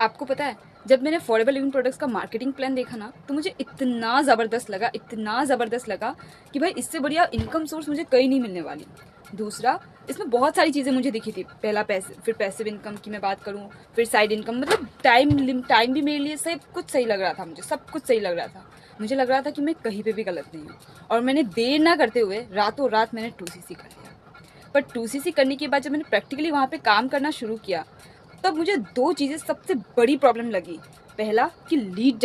आपको पता है, जब मैंने अफोर्डेबल लिविंग प्रोडक्ट्स का मार्केटिंग प्लान देखा ना, तो मुझे इतना ज़बरदस्त लगा कि भाई इससे बढ़िया इनकम सोर्स मुझे कहीं नहीं मिलने वाली। दूसरा, इसमें बहुत सारी चीज़ें मुझे दिखी थी। पहला पैसे, फिर पैसिव इनकम की मैं बात करूँ, फिर साइड इनकम, मतलब टाइम भी मेरे लिए सब कुछ सही लग रहा था। मुझे सब कुछ सही लग रहा था। मुझे लग रहा था कि मैं कहीं पे भी गलत नहीं हूँ। और मैंने देर ना करते हुए रातों रात मैंने 2CC कर लिया। पर 2CC करने के बाद जब मैंने प्रैक्टिकली वहाँ पे काम करना शुरू किया, तब मुझे दो चीज़ें सबसे बड़ी प्रॉब्लम लगी। पहला कि लीड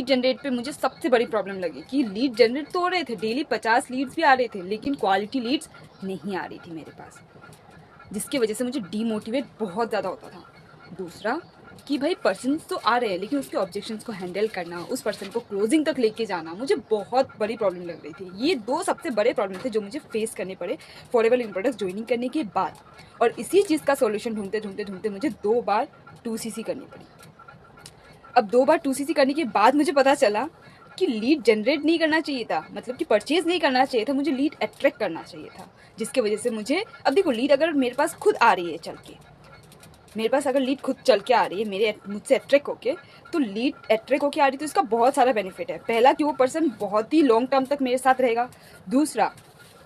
जनरेट पे मुझे सबसे बड़ी प्रॉब्लम लगी कि लीड जनरेट तो हो रहे थे, डेली 50 लीड्स भी आ रहे थे, लेकिन क्वालिटी लीड्स नहीं आ रही थी मेरे पास, जिसकी वजह से मुझे डीमोटिवेट बहुत ज़्यादा होता था। दूसरा कि भाई पर्सन तो आ रहे हैं, लेकिन उसके ऑब्जेक्शंस को हैंडल करना, उस पर्सन को क्लोजिंग तक लेके जाना, मुझे बहुत बड़ी प्रॉब्लम लग रही थी। ये दो सबसे बड़े प्रॉब्लम थे जो मुझे फेस करने पड़े अफोर्डेबल लिविंग प्रोडक्ट्स ज्वाइनिंग करने के बाद। और इसी चीज़ का सॉल्यूशन ढूंढते मुझे 2 बार 2CC करनी पड़ी। अब 2 बार 2CC करने के बाद मुझे पता चला कि लीड जनरेट नहीं करना चाहिए था, मतलब कि परचेज नहीं करना चाहिए था, मुझे लीड अट्रैक्ट करना चाहिए था। जिसकी वजह से मुझे, अब देखो, लीड अगर मेरे पास खुद आ रही है चल के, मेरे पास अगर लीड खुद चल के आ रही है मेरे मुझसे अट्रैक्ट होके, तो लीड अट्रैक्ट होके आ रही है तो इसका बहुत सारा बेनिफिट है। पहला कि वो पर्सन बहुत ही लॉन्ग टर्म तक मेरे साथ रहेगा। दूसरा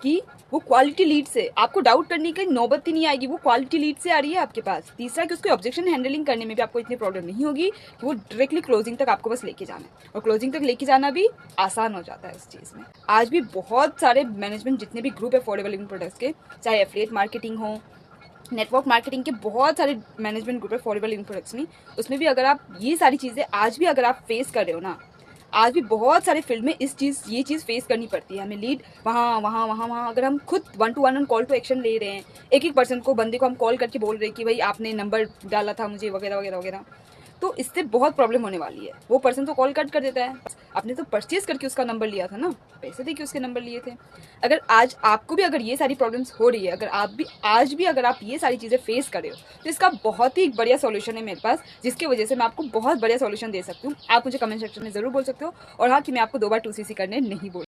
कि वो क्वालिटी लीड से आपको डाउट करने की नौबत ही नहीं आएगी, वो क्वालिटी लीड से आ रही है आपके पास। तीसरा कि उसके ऑब्जेक्शन हैंडलिंग करने में भी आपको इतनी प्रॉब्लम नहीं होगी कि वो डायरेक्टली क्लोजिंग तक आपको बस लेके जाना है, और क्लोजिंग तक लेके जाना भी आसान हो जाता है उस चीज़ में। आज भी बहुत सारे मैनेजमेंट जितने भी ग्रुप है अफोर्डेबल लिविंग प्रोडक्ट्स के, चाहे एफिलिएट मार्केटिंग हो, नेटवर्क मार्केटिंग के बहुत सारे मैनेजमेंट ग्रुप है अफोर्डेबल लिविंग प्रोडक्ट्स में, उसमें भी अगर आप ये सारी चीज़ें आज भी अगर आप फेस कर रहे हो ना, आज भी बहुत सारे फील्ड में ये चीज़ फेस करनी पड़ती है हमें। लीड वहाँ अगर हम खुद 1-to-1 कॉल टू एक्शन ले रहे हैं, एक पर्सन को, बंदे को हम कॉल करके बोल रहे हैं कि भाई आपने नंबर डाला था मुझे, वगैरह वगैरह वगैरह, तो इससे बहुत प्रॉब्लम होने वाली है। वो पर्सन तो कॉल कट कर देता है, आपने तो परचेज करके उसका नंबर लिया था ना, पैसे दे के उसके नंबर लिए थे। अगर आज आपको भी अगर ये सारी प्रॉब्लम्स हो रही है, अगर आप भी आज भी अगर आप ये सारी चीज़ें फेस कर रहे हो, तो इसका बहुत ही बढ़िया सॉल्यूशन है मेरे पास, जिसकी वजह से मैं आपको बहुत बढ़िया सॉल्यूशन दे सकती हूँ। आप मुझे कमेंट सेक्शन में ज़रूर बोल सकते हो। और हाँ, कि मैं आपको 2 बार 2CC करने नहीं बोल